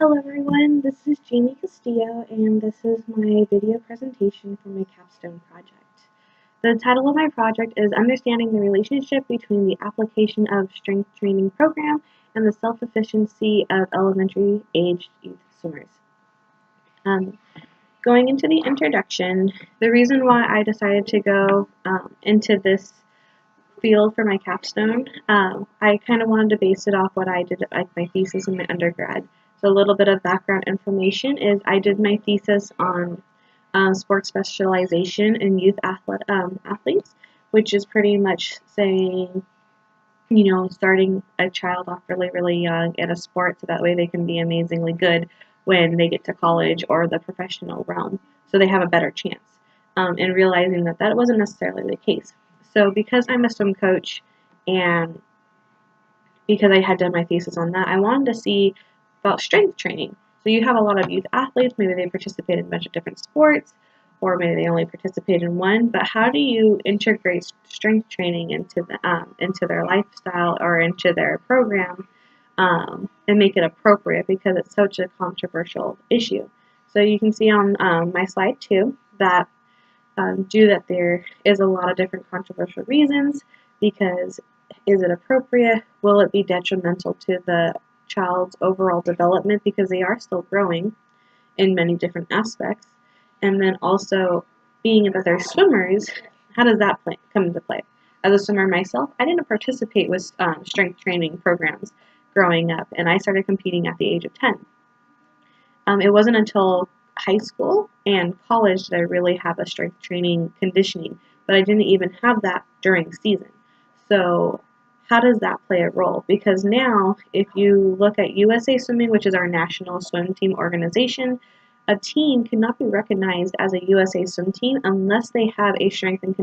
Hello everyone, this is Jamie Castillo and this is my video presentation for my capstone project. The title of my project is Understanding the Relationship Between the Application of Strength Training Program and the Self-Efficiency of Elementary Aged Youth Swimmers. Going into the introduction, the reason why I decided to go into this field for my capstone, I kind of wanted to base it off what I did like my thesis in my undergrad. So a little bit of background information is I did my thesis on sports specialization in youth athletes, which is pretty much saying, starting a child off really, really young in a sport so that way they can be amazingly good when they get to college or the professional realm. So they have a better chance. And realizing that that wasn't necessarily the case. So because I'm a swim coach and because I had done my thesis on that, I wanted to see about strength training. So you have a lot of youth athletes, maybe they participate in a bunch of different sports, or maybe they only participate in one, but how do you integrate strength training into their lifestyle or into their program and make it appropriate, because it's such a controversial issue. So you can see on my slide 2 that due that there is a lot of different controversial reasons, because is it appropriate? Will it be detrimental to the child's overall development, because they are still growing in many different aspects? And then also, being that they're swimmers, how does that come into play? As a swimmer myself, I didn't participate with strength training programs growing up, and I started competing at the age of 10. It wasn't until high school and college that I really have a strength training conditioning, but I didn't even have that during season. So how does that play a role? Because now, if you look at USA Swimming, which is our national swim team organization, a team cannot be recognized as a USA swim team unless they have a strength and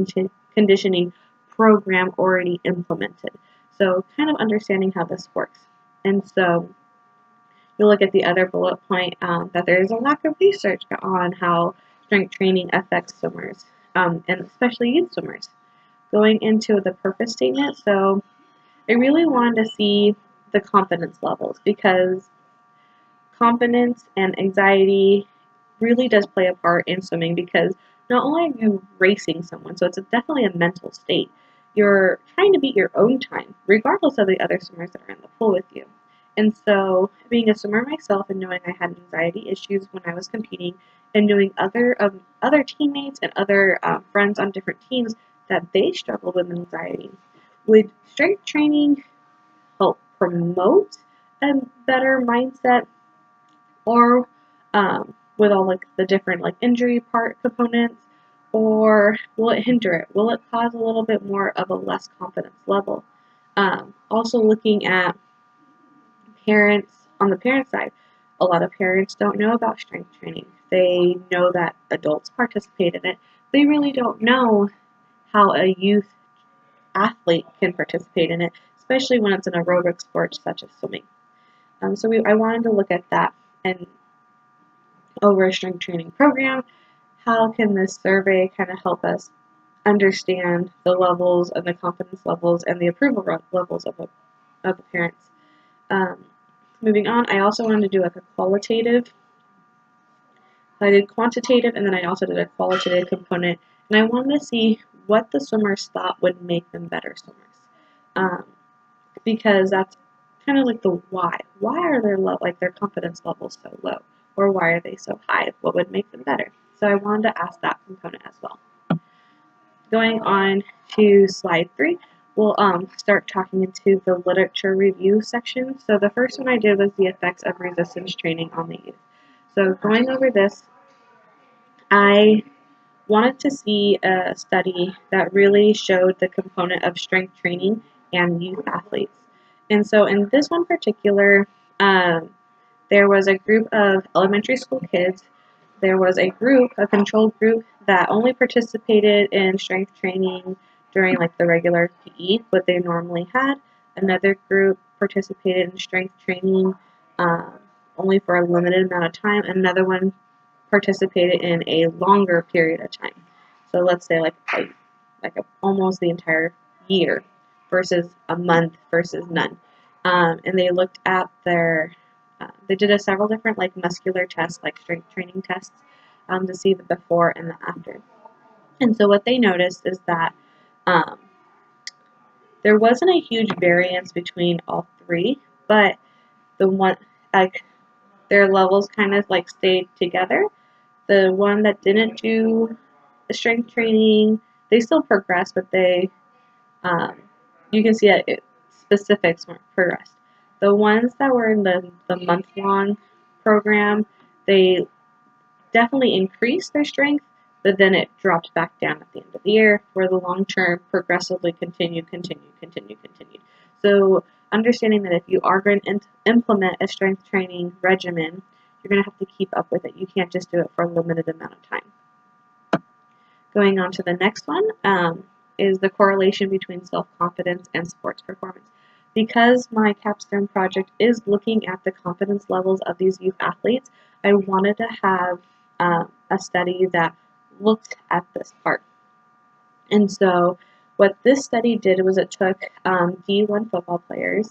conditioning program already implemented. So kind of understanding how this works. And so you'll look at the other bullet point that there is a lack of research on how strength training affects swimmers, and especially youth swimmers. Going into the purpose statement, so I really wanted to see the confidence levels, because confidence and anxiety really does play a part in swimming, because not only are you racing someone, so it's definitely a mental state, you're trying to beat your own time, regardless of the other swimmers that are in the pool with you. And so, being a swimmer myself and knowing I had anxiety issues when I was competing, and knowing other teammates and other friends on different teams that they struggled with anxiety, would strength training help promote a better mindset, or with all like the different like injury part components, or will it hinder it? Will it cause a little bit more of a less confidence level? Also looking at parents, on the parent side, a lot of parents don't know about strength training. They know that adults participate in it. They really don't know how a youth athlete can participate in it, especially when it's an aerobic sport such as swimming. I wanted to look at that, and over a strength training program, how can this survey kind of help us understand the levels and the confidence levels and the approval levels of the parents. Moving on, I also wanted to do like a qualitative. I did quantitative, and then I also did a qualitative component, and I wanted to see what the swimmers thought would make them better swimmers, because that's kind of like the why. Why are their confidence levels so low, or why are they so high? What would make them better? So I wanted to ask that component as well. Going on to slide 3, we'll start talking into the literature review section. So the first one I did was the effects of resistance training on the youth. So going over this, I wanted to see a study that really showed the component of strength training and youth athletes. And so in this one particular, there was a group of elementary school kids. There was a controlled group that only participated in strength training during like the regular PE, what they normally had. Another group participated in strength training only for a limited amount of time. Another one participated in a longer period of time. So let's say almost the entire year versus a month versus none. And they looked at their they did several different like muscular tests, like strength training tests, to see the before and the after. And so what they noticed is that um, there wasn't a huge variance between all three, but the one like their levels kind of like stayed together. The one that didn't do the strength training, they still progressed, but they you can see that specifics weren't progressed. The ones that were in the month-long program, they definitely increased their strength, but then it dropped back down at the end of the year, where the long-term progressively continued. So understanding that if you are going to implement a strength training regimen, you're going to have to keep up with it. You can't just do it for a limited amount of time. Going on to the next one is the correlation between self-confidence and sports performance. Because my capstone project is looking at the confidence levels of these youth athletes, I wanted to have a study that looked at this part. And so what this study did was it took D1 football players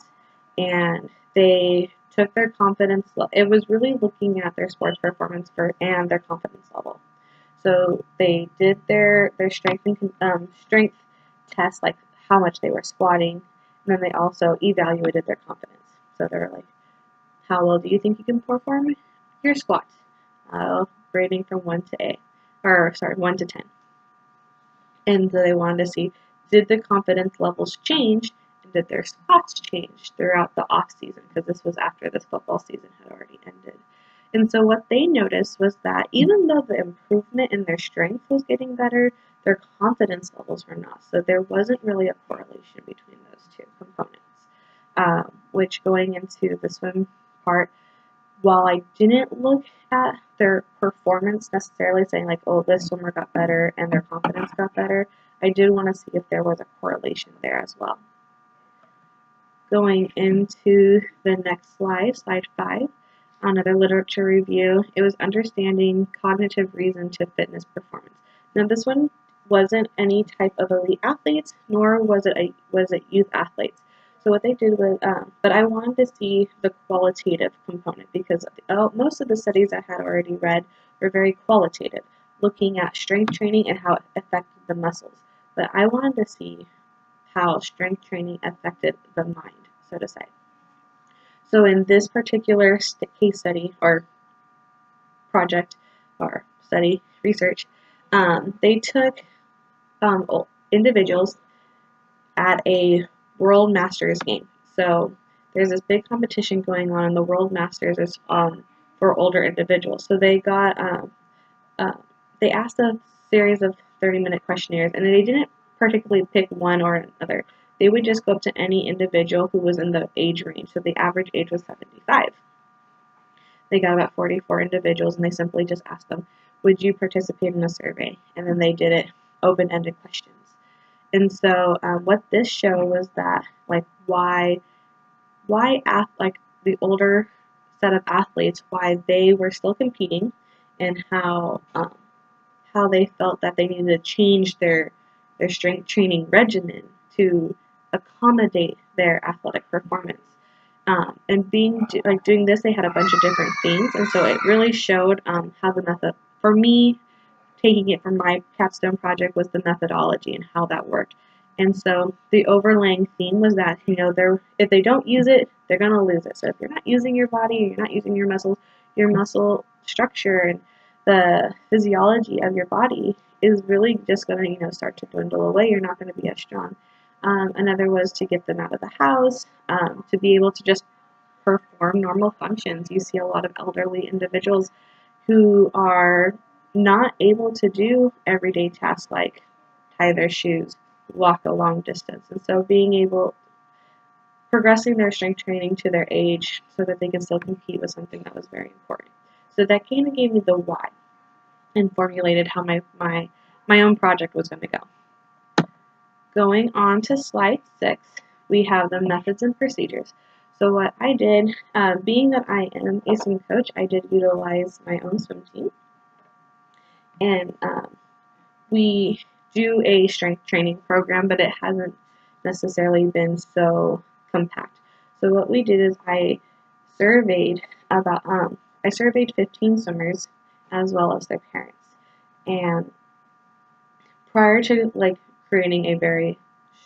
and they took their confidence level. It was really looking at their sports performance and their confidence level. So they did their strength and strength test, like how much they were squatting, and then they also evaluated their confidence. So they were like, how well do you think you can perform your squats? Rating from 1 to 10. And so they wanted to see, did the confidence levels change, and did their squats change throughout the off season? Because this was after this football season had already ended. And so what they noticed was that even though the improvement in their strength was getting better, their confidence levels were not. So there wasn't really a correlation between those two components. Which going into the swim part, while I didn't look at their performance necessarily saying like, oh, this swimmer got better and their confidence got better, I did want to see if there was a correlation there as well. Going into the next slide, slide 5, another literature review, it was understanding cognitive reason to fitness performance. Now this one wasn't any type of elite athletes, nor was it youth athletes. So what they did was, but I wanted to see the qualitative component because most of the studies I had already read were very qualitative, looking at strength training and how it affected the muscles. But I wanted to see how strength training affected the mind, so to say. So in this particular case study or project or study research, they took individuals at a World Masters game. So there's this big competition going on, and the World Masters is for older individuals. So they got they asked a series of 30-minute questionnaires, and they didn't particularly pick one or another. They would just go up to any individual who was in the age range. So the average age was 75. They got about 44 individuals, and they simply just asked them, would you participate in a survey? And then they did it open-ended questions. And so what this showed was that like why like the older set of athletes, why they were still competing, and how they felt that they needed to change their strength training regimen to accommodate their athletic performance. And doing this, they had a bunch of different themes, and so it really showed how the method, for me, taking it from my capstone project, was the methodology and how that worked. And so the overlaying theme was that, if they don't use it, they're going to lose it. So if you're not using your body, you're not using your muscles, your muscle structure and the physiology of your body is really just going to, start to dwindle away. You're not going to be as strong. Another was to get them out of the house, to be able to just perform normal functions. You see a lot of elderly individuals who are not able to do everyday tasks like tie their shoes, walk a long distance. And so progressing their strength training to their age so that they can still compete was something that was very important. So that kind of gave me the why and formulated how my own project was going to go. Going on to slide 6, we have the methods and procedures. So what I did, being that I am a swim coach, I did utilize my own swim team. And we do a strength training program, but it hasn't necessarily been so compact. So what we did is I surveyed about, I surveyed 15 swimmers as well as their parents. And prior to like creating a very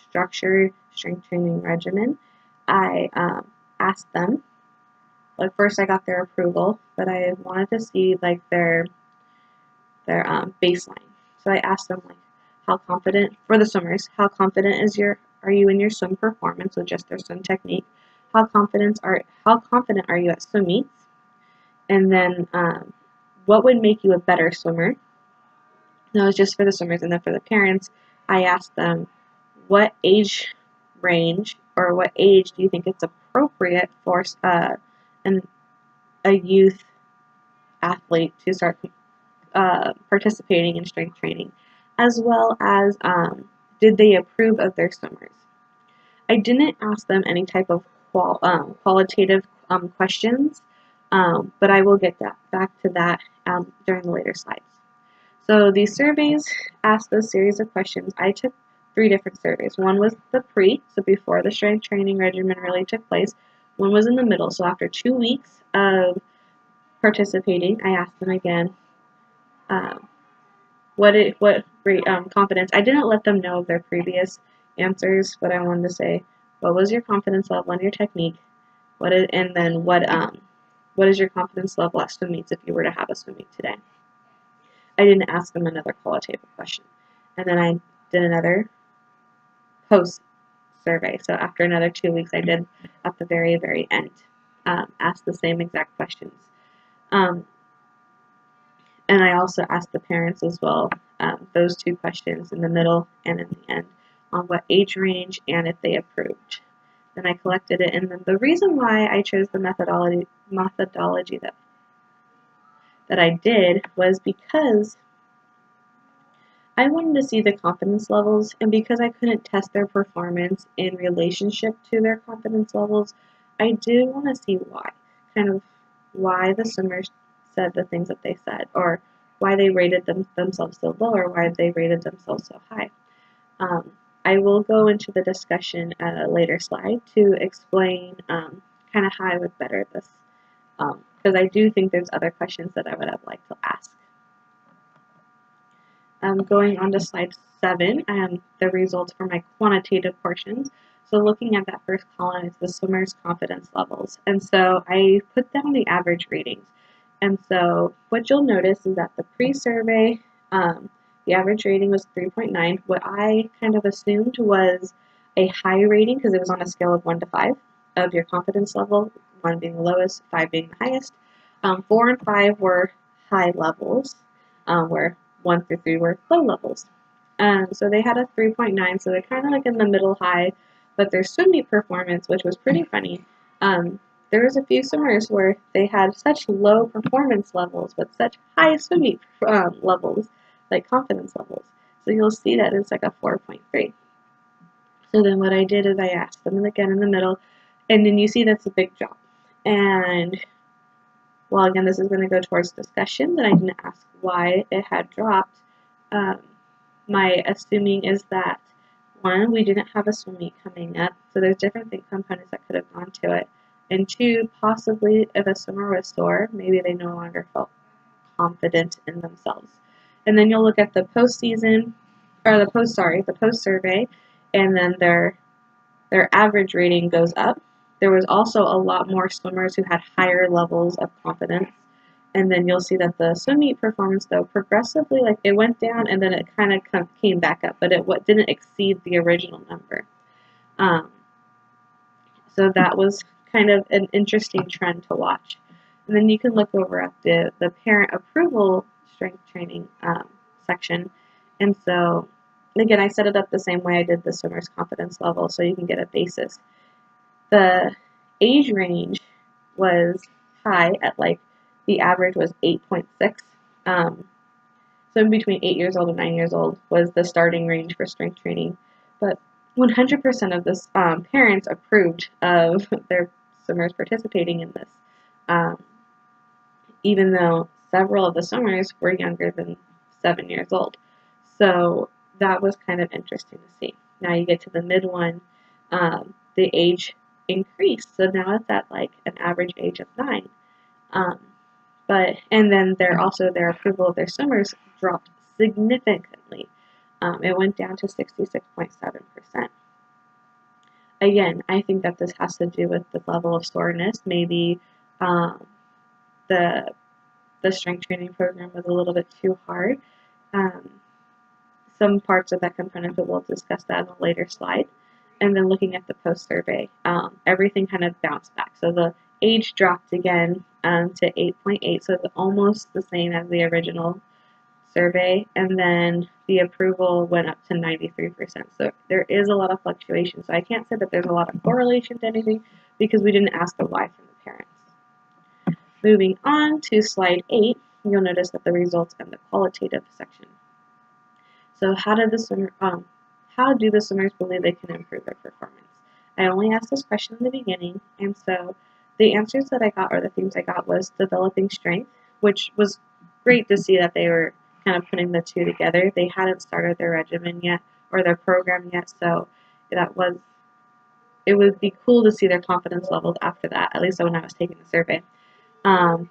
structured strength training regimen, I asked them, like first I got their approval, but I wanted to see like their baseline. So I asked them like, how confident, for the swimmers, how confident are you in your swim performance with just their swim technique? How confident are you at swim meets? And then what would make you a better swimmer? That was just for the swimmers. And then for the parents, I asked them, what age range or what age do you think it's appropriate for a youth athlete to start participating in strength training, as well as did they approve of their swimmers. I didn't ask them any type of qualitative questions, but I will get back to that during the later slides. So these surveys asked those series of questions. I took 3 different surveys. One was the pre, so before the strength training regimen really took place. One was in the middle, so after 2 weeks of participating, I asked them again, what rate confidence. I didn't let them know of their previous answers, but I wanted to say, what was your confidence level on your technique? What is your confidence level at swim meets if you were to have a swim meet today? I didn't ask them another qualitative question. And then I did another post survey. So after another 2 weeks, I did at the very, very end, ask the same exact questions. And I also asked the parents as well, those 2 questions in the middle and in the end, on what age range and if they approved. Then I collected it, and then the reason why I chose the methodology that I did was because I wanted to see the confidence levels, and because I couldn't test their performance in relationship to their confidence levels, I did want to see why the swimmers said the things that they said, or why they rated themselves so low, or why they rated themselves so high. I will go into the discussion at a later slide to explain kind of how I would better this, because I do think there's other questions that I would have liked to ask. Going on to slide 7, the results for my quantitative portions. So looking at that first column is the swimmer's confidence levels. And so I put down the average ratings. And so what you'll notice is that the pre-survey, the average rating was 3.9. What I kind of assumed was a high rating because it was on a scale of 1 to 5 of your confidence level, 1 being the lowest, 5 being the highest. 4 and 5 were high levels, where 1 through 3 were low levels. So they had a 3.9, so they're kind of like in the middle high, but their swim meet performance, which was pretty funny, there was a few swimmers where they had such low performance levels, but such high swim meet levels, like confidence levels. So you'll see that it's like a 4.3. So then what I did is I asked them again in the middle, and then you see that's a big drop. And well, again, this is going to go towards discussion, that I didn't ask why it had dropped. My assuming is that, 1, we didn't have a swim meet coming up, so there's different components that could have gone to it. And 2, possibly if a swimmer was sore, maybe they no longer felt confident in themselves. And then you'll look at the post-season, or the post-survey, and then their average rating goes up. There was also a lot more swimmers who had higher levels of confidence. And then you'll see that the swim meet performance, though, progressively, like it went down and then it kind of came back up, but it didn't exceed the original number. So that was kind of an interesting trend to watch. And then you can look over at the parent approval strength training section. And so, again, I set it up the same way I did the swimmer's confidence level, so you can get a basis. The age range was high at the average was 8.6. So in between 8 years old and 9 years old was the starting range for strength training. But 100% of the parents approved of their swimmers participating in this, even though several of the swimmers were younger than 7 years old. So that was kind of interesting to see. Now you get to the mid one, the age increased. So now it's at like an average age of 9. Um, and then their approval of their swimmers dropped significantly. It went down to 66.7%. Again, I think that this has to do with the level of soreness. Maybe um, the the strength training program was a little bit too hard. Um, some parts of that component, but we'll discuss that in a later slide. And then looking at the post-survey, everything kind of bounced back. So the age dropped again to 8.8, so it's almost the same as the original survey. And then the approval went up to 93%. So there is a lot of fluctuation. So I can't say that there's a lot of correlation to anything because we didn't ask the why from the parents. Moving on to slide 8, you'll notice that the results and the qualitative section. So how do the swimmers believe they can improve their performance? I only asked this question in the beginning, and so the answers that I got, or the themes I got, was developing strength, which was great to see that they were kind of putting the two together. They hadn't started their regimen yet, or their program yet, so it would be cool to see their confidence levels after that, at least when I was taking the survey.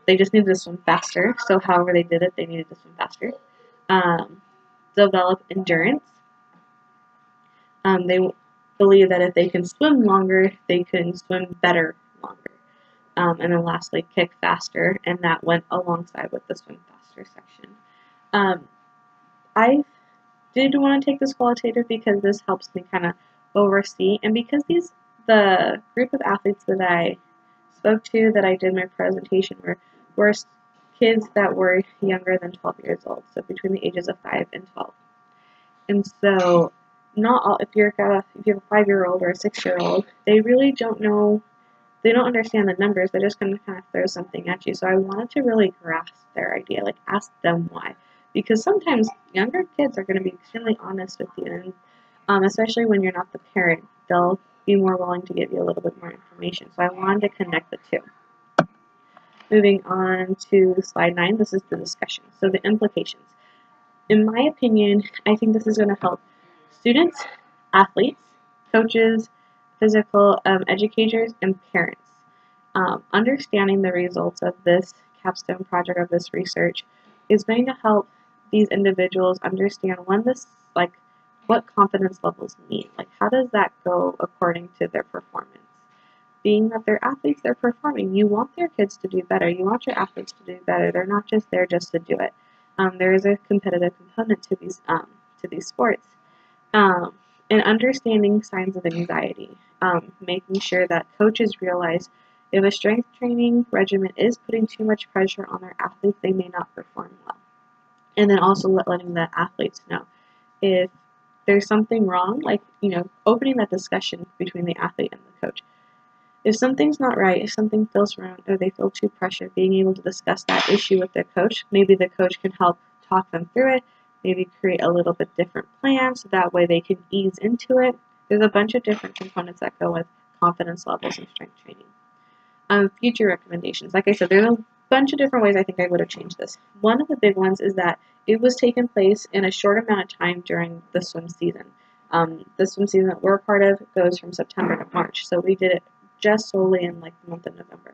They just needed to swim faster, so however they did it, they needed to swim faster. Develop endurance. They believe that if they can swim longer, they can swim better longer. And then lastly, kick faster, and that went alongside with the swim faster section. I did want to take this qualitative because this helps me kind of oversee, and because the group of athletes that I spoke to, that I did my presentation, were kids that were younger than 12 years old, so between the ages of 5 and 12. And so, not all, if you have a 5-year-old or a 6-year-old, they really don't know, they don't understand the numbers, they're just going to kind of throw something at you. So I wanted to really grasp their idea, like ask them why. Because sometimes younger kids are going to be extremely honest with you, and especially when you're not the parent, they'll be more willing to give you a little bit more information. So I wanted to connect the two. Moving on to slide 9, this is the discussion. So the implications. In my opinion, I think this is going to help students, athletes, coaches, physical educators, and parents. Understanding the results of this capstone project, of this research, is going to help these individuals understand what confidence levels mean. Like, how does that go according to their performance? Being that they're athletes, they're performing. You want their kids to do better. You want your athletes to do better. They're not just there just to do it. There is a competitive component to these sports. And understanding signs of anxiety, making sure that coaches realize if a strength training regimen is putting too much pressure on their athletes, they may not perform well. And then also letting the athletes know if there's something wrong, like, opening that discussion between the athlete and the coach. If something's not right, if something feels wrong, or they feel too pressured, being able to discuss that issue with their coach, maybe the coach can help talk them through it, maybe create a little bit different plan so that way they can ease into it. There's a bunch of different components that go with confidence levels and strength training. Future recommendations. Like I said, there's a bunch of different ways I think I would have changed this. One of the big ones is that it was taking place in a short amount of time during the swim season. The swim season that we're a part of goes from September to March, so we did it just solely in the month of November.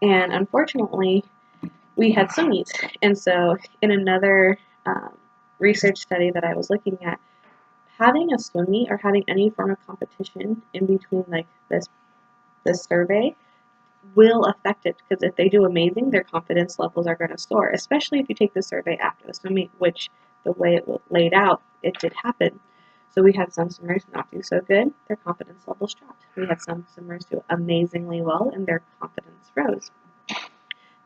And unfortunately, we had swim meets. And so in another research study that I was looking at, having a swim meet or having any form of competition in between this survey will affect it, because if they do amazing, their confidence levels are going to soar, especially if you take the survey after the swim meet, which the way it was laid out, it did happen. So we had some swimmers not do so good, their confidence levels dropped. We had some swimmers do amazingly well, and their confidence rose.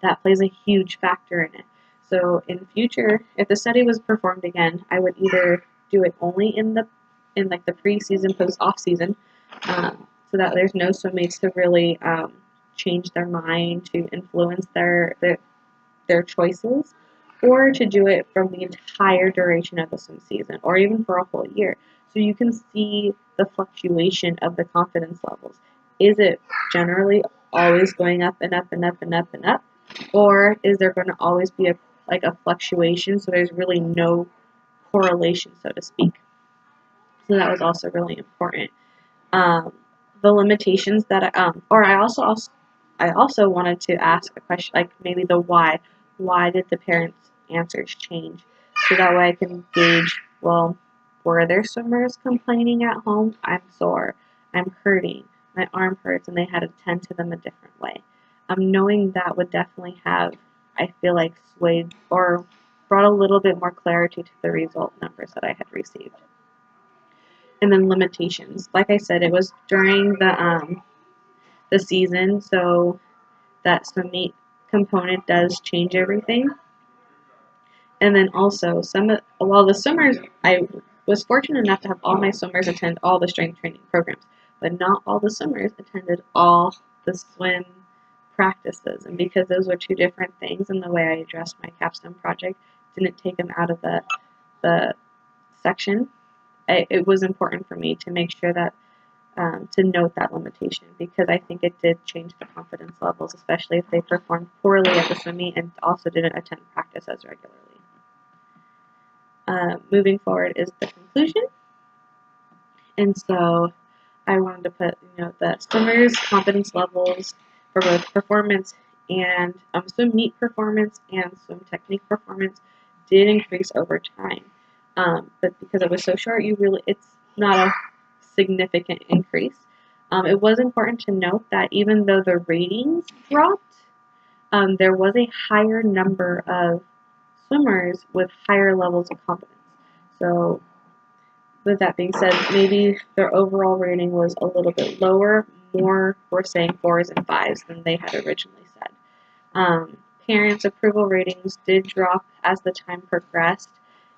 That plays a huge factor in it. So in future, if the study was performed again, I would either do it only in the pre-season, post-off season, so that there's no swim meets to really change their mind, to influence their choices, or to do it from the entire duration of the swim season, or even for a whole year. So you can see the fluctuation of the confidence levels. Is it generally always going up and up and up and up and up? Or is there going to always be a fluctuation, so there's really no correlation, so to speak? So that was also really important. the limitations that I also wanted to ask a question, like maybe the why. Why did the parents' answers change? So that way I can gauge, well, were their swimmers complaining at home? I'm sore, I'm hurting, my arm hurts, and they had to tend to them a different way. Knowing that would definitely have, I feel like, swayed or brought a little bit more clarity to the result numbers that I had received. And then limitations. Like I said, it was during the season, so that swim meet component does change everything. And then also while the swimmers, I was fortunate enough to have all my swimmers attend all the strength training programs, but not all the swimmers attended all the swim practices. And because those were two different things, and the way I addressed my capstone project didn't take them out of the section, it was important for me to make sure that to note that limitation, because I think it did change the confidence levels, especially if they performed poorly at the swim meet and also didn't attend practice as regularly. Moving forward is the conclusion, and so I wanted to put, the swimmers' confidence levels for both performance and swim meet performance and swim technique performance did increase over time. But because it was so short, it's not a significant increase. It was important to note that even though the ratings dropped, there was a higher number of swimmers with higher levels of confidence. So with that being said, maybe their overall rating was a little bit lower. More were saying 4s and 5s than they had originally said. Parents' approval ratings did drop as the time progressed,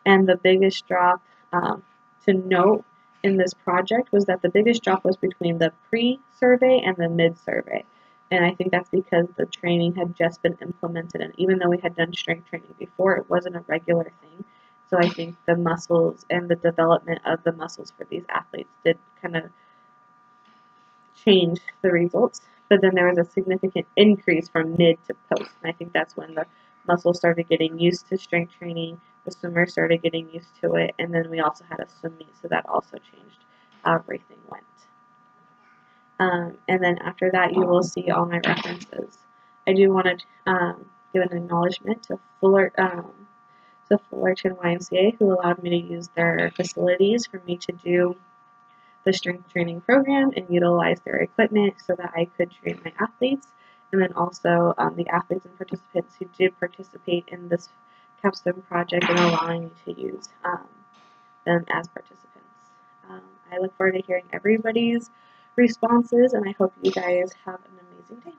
and the biggest drop to note in this project was that the biggest drop was between the pre-survey and the mid-survey. And I think that's because the training had just been implemented, and even though we had done strength training before, it wasn't a regular thing. So I think the muscles and the development of the muscles for these athletes did kind of change the results. But then there was a significant increase from mid to post. And I think that's when the muscles started getting used to strength training, the swimmers started getting used to it, and then we also had a swim meet, so that also changed how everything went. And then after that, you will see all my references. I do want to give an acknowledgement to the Fullerton YMCA, who allowed me to use their facilities for me to do the strength training program and utilize their equipment so that I could train my athletes. And then also the athletes and participants who did participate in this capstone project and allowing me to use them as participants. I look forward to hearing everybody's responses, and I hope you guys have an amazing day.